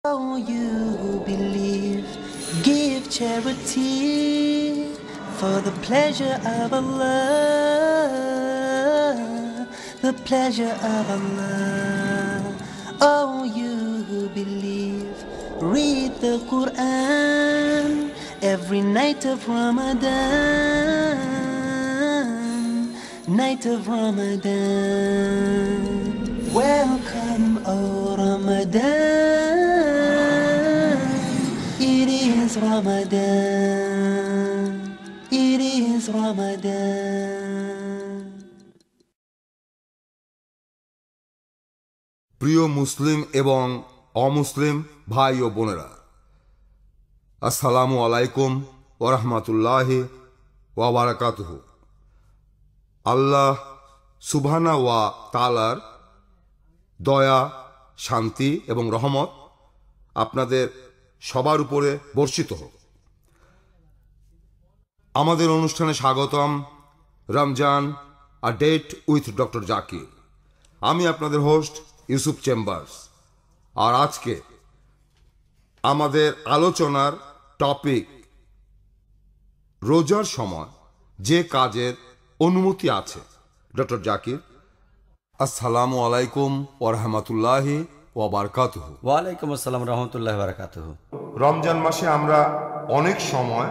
Oh, you who believe, give charity for the pleasure of Allah, the pleasure of Allah. Oh, you who believe, read the Quran every night of Ramadan, night of Ramadan. Welcome, O Ramadan. It is Ramadan. It is Ramadan. প্রিয় মুসলিম এবং অমুসলিম ভাই ও বোনেরা, আসসালামু আলাইকুম ওয়া রাহমাতুল্লাহি ওয়া বারাকাতুহু। আল্লাহ সুবহানাহু ওয়া তাআলার দয়া, শান্তি এবং রহমত আপনাদের সবার উপরে বর্ষিত হোক। আমাদের অনুষ্ঠানে স্বাগতম। Ramzan a date with doctor Zakir. আমি আপনাদের হোস্ট ইউসুফ চেম্বার্স। আর আজকে আমাদের আলোচনার টপিক রোজার সময় যে কাজের অনুমতি আছে। ডক্টর জাকির, আসসালামু আলাইকুম ওয়া রাহমাতুল্লাহি ওয়া বারাকাতুহু। ওয়ালাইকুম আসসালাম রহমতুল্লাহি ওয়া বারাকাতুহু। রমজান মাসে আমরা অনেক সময়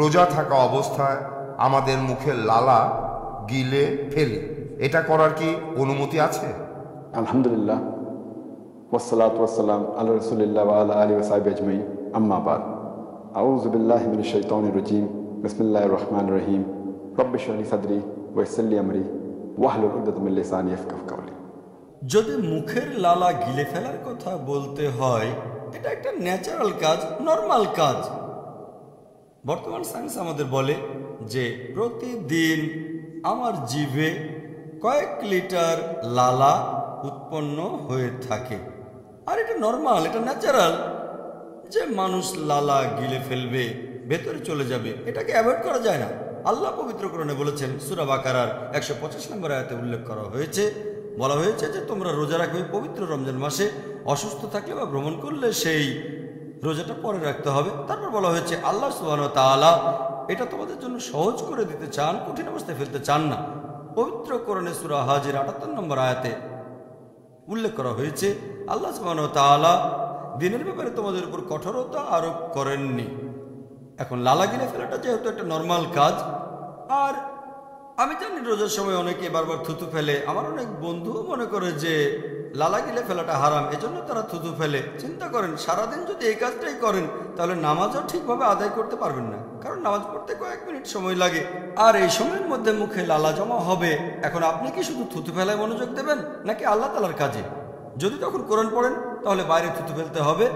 রোজা থাকা অবস্থায় আমাদের মুখে লালা গিলে ফেলি। এটা করার কি অনুমতি আছে? আলহামদুলিল্লাহ, ওয়াসসালাতু ওয়াসসালাম আলা রাসূলিল্লাহ ওয়া আলা আলিহি ওয়া সাহবিহি আজমাইন, আম্মা বাদ। আউযু বিল্লাহি মিনাশ শাইতানির রাজীম। বিসমিল্লাহির রহমানির রহিম। রব্বি ইশরাহ লি সাদরি ওয়া ইয়াসসির লি আমরি ওয়াহলুল উকদাতাম মিন লিসানি ইয়াফকাহু কাওলি। যদি মুখের লালা গিলে ফেলার কথা বলতে হয়, এটা একটা ন্যাচারাল কাজ, নর্মাল কাজ। বর্তমান সায়েন্স আমাদের বলে যে প্রতিদিন আমার জিভে কয়েক লিটার লালা উৎপন্ন হয়ে থাকে। আর এটা নর্মাল, এটা ন্যাচারাল যে মানুষ লালা গিলে ফেলবে, ভেতরে চলে যাবে, এটাকে অ্যাভয়েড করা যায় না। আল্লাহ পবিত্র কোরআনে বলেছেন, সূরা বাকারার 125 নম্বর আয়াতে উল্লেখ করা হয়েছে, বলা হয়েছে যে তোমরা রোজা রাখবে পবিত্র রমজান মাসে। অসুস্থ থাকলে বা ভ্রমণ করলে সেই রোজাটা পরে রাখতে হবে। তারপর বলা হয়েছে আল্লাহ সুবহানাহু ওয়া তাআলা এটা তোমাদের জন্য সহজ করে দিতে চান, কঠিন অবস্থায় ফেলতে চান না। পবিত্র কোরআনে সূরা হাজের 78 নম্বর আয়াতে উল্লেখ করা হয়েছে আল্লাহ সুবহানাহু ওয়া তাআলা দিনের ব্যাপারে তোমাদের উপর কঠোরতা আরোপ করেননি। এখন লালা গিলে ফেলাটা যেহেতু একটা নর্মাল কাজ, আর আমি জানি রোজার সময় অনেকে বারবার থুতু ফেলে। আমার অনেক বন্ধুও মনে করে যে লালা গিলে ফেলাটা হারাম, এজন্য তারা থুতু ফেলে। চিন্তা করেন, সারাদিন যদি এই কাজটাই করেন তাহলে নামাজও ঠিকভাবে আদায় করতে পারবেন না, কারণ নামাজ পড়তে কয়েক মিনিট সময় লাগে। আর এই সময়ের মধ্যে মুখে লালা জমা হবে। এখন আপনি কি শুধু থুতু ফেলায় মনোযোগ দেবেন নাকি আল্লাহ তাআলার কাজে? যদি তখন কোরআন পড়েন তাহলে বাইরে থুতু ফেলতে হবে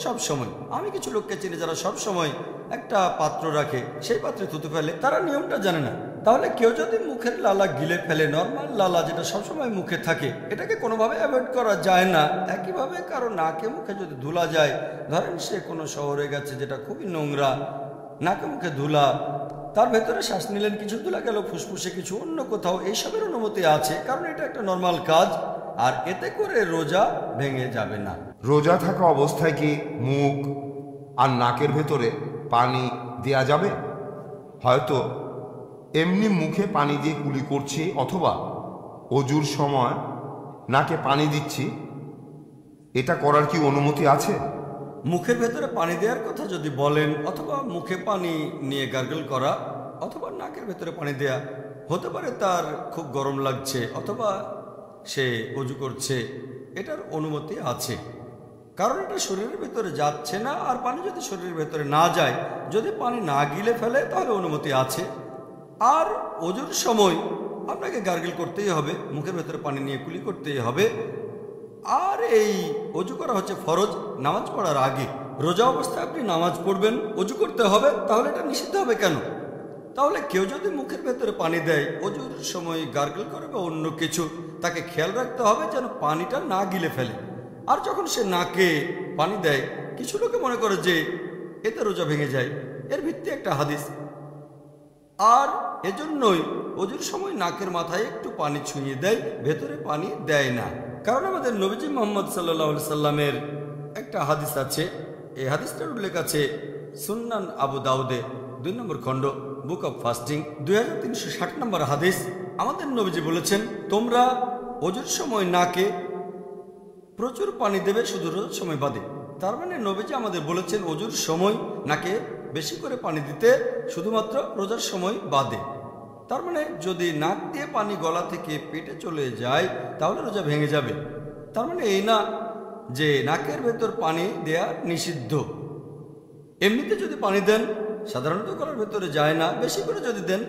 সব সময়। আমি কিছু লোককে চিনি যারা সব সময় একটা পাত্র রাখে, সেই পাত্রে থুতু ফেলে, তারা নিয়মটা জানে না। তাহলে কেউ যদি মুখের লালা গিলে ফেলে, নর্মাল লালা যেটা সবসময় মুখে থাকে, এটাকে কোনোভাবে অ্যাভয়েড করা যায় না। একইভাবে কারো নাকে মুখে যদি ধুলা যায়, ধরেন সে কোনো শহরে গেছে যেটা খুবই নোংরা, নাকে মুখে ধুলা, তার ভেতরে শ্বাস নিলেন, কিছু ধুলা গেল ফুসফুসে, কিছু অন্য কোথাও, এইসবের অনুমতি আছে, কারণ এটা একটা নর্মাল কাজ। আর এতে করে রোজা ভেঙে যাবে না। রোজা থাকা অবস্থায় কি মুখ আর নাকের ভেতরে পানি দেয়া যাবে? হয়তো এমনি মুখে পানি দিয়ে কুলি করছি অথবা অজুর সময় নাকে পানি দিচ্ছি, এটা করার কি অনুমতি আছে? মুখের ভেতরে পানি দেওয়ার কথা যদি বলেন, অথবা মুখে পানি নিয়ে গার্গল করা, অথবা নাকের ভেতরে পানি দেয়া, হতে পারে তার খুব গরম লাগছে অথবা সে অজু করছে, এটার অনুমতি আছে, কারণ এটা শরীরের ভেতরে যাচ্ছে না। আর পানি যদি শরীরের ভেতরে না যায়, যদি পানি না গিলে ফেলে, তাহলে অনুমতি আছে। আর অজুর সময় আপনাকে গার্গল করতেই হবে, মুখের ভেতরে পানি নিয়ে কুলি করতেই হবে। আর এই অজু করা হচ্ছে ফরজ নামাজ পড়ার আগে। রোজা অবস্থায় আপনি নামাজ পড়বেন, অজু করতে হবে, তাহলে এটা নিষিদ্ধ হবে কেন? তাহলে কেউ যদি মুখের ভেতরে পানি দেয়, অজুর সময় গার্গল করে বা অন্য কিছু, তাকে খেয়াল রাখতে হবে যেন পানিটা না গিলে ফেলে। আর যখন সে নাকে পানি দেয়, কিছু লোকে মনে করে যে এতে রোজা ভেঙে যায়, এর ভিত্তি একটা হাদিস। আর এজন্যই অজুর সময় নাকের মাথায় একটু পানি ছুঁয়ে দেয়, ভেতরে পানি দেয় না। কারণ আমাদের নবীজি মুহাম্মদ সাল্লাল্লাহু আলাইহি সাল্লামের একটা হাদিস আছে, এই হাদিসটার উল্লেখ আছে সুন্নান আবু দাউদে 2 নম্বর খণ্ড, বুক অব ফাস্টিং 2360 নম্বর হাদিস। আমাদের নবীজি বলেছেন, তোমরা ওজুর সময় নাকে প্রচুর পানি দেবে, শুধু রোজার সময় বাদে। তার মানে নবীজি আমাদের বলেছেন ওজুর সময় নাকে বেশি করে পানি দিতে, শুধুমাত্র রোজার সময় বাদে। তার মানে যদি নাক দিয়ে পানি গলা থেকে পেটে চলে যায় তাহলে রোজা ভেঙে যাবে। তার মানে এই না যে নাকের ভেতর পানি দেয়া নিষিদ্ধ। এমনিতে যদি পানি দেন, সাধারণত গলার ভেতরে যায় না, বেশি করে যদি দেন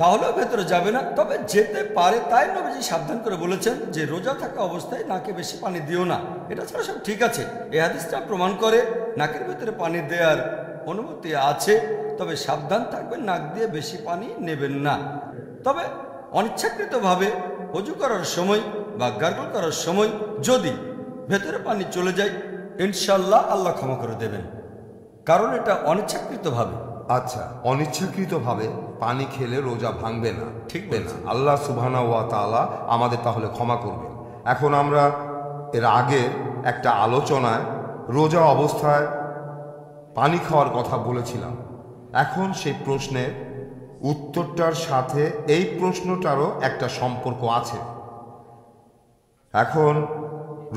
তাহলেও ভেতরে যাবে না, তবে যেতে পারে। তাই নবীজি সাবধান করে বলেছেন যে রোজা থাকা অবস্থায় নাকে বেশি পানি দিও না। এটা ছাড়া সব ঠিক আছে। এই হাদিসটা প্রমাণ করে নাকের ভেতরে পানি দেওয়ার অনুমতি আছে, তবে সাবধান থাকবেন, নাক দিয়ে বেশি পানি নেবেন না। তবে অনিচ্ছাকৃতভাবে ওযু করার সময় বা গার্গল করার সময় যদি ভেতরে পানি চলে যায়, ইনশাল্লাহ আল্লাহ ক্ষমা করে দেবেন, কারণ এটা অনিচ্ছাকৃতভাবে। আচ্ছা, অনিচ্ছাকৃতভাবে পানি খেলে রোজা ভাঙবে না, ঠিক না? আল্লাহ সুবহানাহু ওয়া তাআলা আমাদের তাহলে ক্ষমা করবেন। এখন আমরা এর আগে একটা আলোচনায় রোজা অবস্থায় পানি খাওয়ার কথা বলেছিলাম। এখন সেই প্রশ্নের উত্তরটার সাথে এই প্রশ্নটারও একটা সম্পর্ক আছে। এখন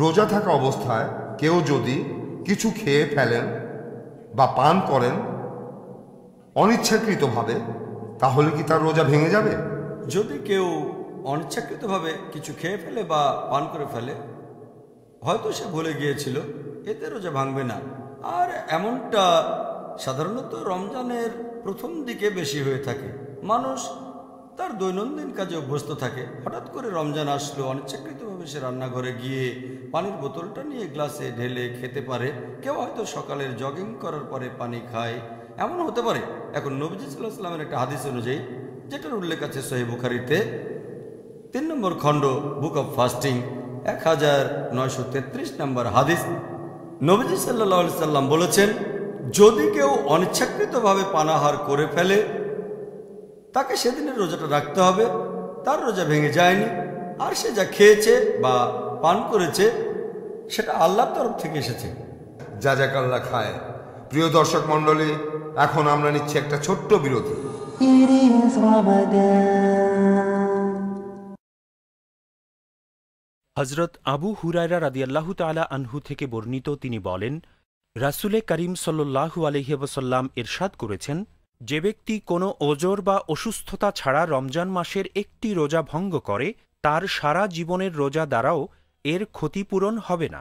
রোজা থাকা অবস্থায় কেউ যদি কিছু খেয়ে ফেলেন বা পান করেন অনিচ্ছাকৃতভাবে, তাহলে কি তার রোজা ভেঙে যাবে? যদি কেউ অনিচ্ছাকৃতভাবে কিছু খেয়ে ফেলে বা পান করে ফেলে, হয়তো সে ভুলে গিয়েছিল, এতে রোজা ভাঙবে না। আর এমনটা সাধারণত রমজানের প্রথম দিকে বেশি হয়ে থাকে। মানুষ তার দৈনন্দিন কাজে অভ্যস্ত থাকে, হঠাৎ করে রমজান আসলো, অনিচ্ছাকৃতভাবে সে রান্নাঘরে গিয়ে পানির বোতলটা নিয়ে গ্লাসে ঢেলে খেতে পারে। কেউ হয়তো সকালের জগিং করার পরে পানি খায়, এমন হতে পারে। এখন নবীজি সাল্লাল্লাহু আলাইহি ওয়াসাল্লামের একটা হাদিস অনুযায়ী, যেটার উল্লেখ আছে সহিহ বুখারীতে 3 নম্বর খণ্ড, বুক অব ফাস্টিং 1933 নম্বর হাদিস, নবীজি সাল্লাল্লাহু আলাইহি সাল্লাম বলেছেন, যদি কেউ অনিচ্ছাকৃতভাবে পানাহার করে ফেলে তাকে সেদিনের রোজাটা রাখতে হবে, তার রোজা ভেঙে যায়নি। আর সে যা খেয়েছে বা পান করেছে সেটা আল্লাহর তরফ থেকে এসেছে। জাযাকাল্লাহ খায়। প্রিয় দর্শক মণ্ডলী, এখন আমরা নিচ্ছি একটা ছোট্ট বিরতি। It is Ramadan. হযরত আবু হুরায়রা রাদিয়াল্লাহু তাআলা আনহু থেকে বর্ণিত, তিনি বলেন, রাসূলে করিম সাল্লাল্লাহু আলাইহি ওয়াসাল্লাম ইরশাদ করেছেন, যে ব্যক্তি কোনো ওজর বা অসুস্থতা ছাড়া রমজান মাসের একটি রোজা ভঙ্গ করে, তার সারা জীবনের রোজা দ্বারাও এর ক্ষতিপূরণ হবে না।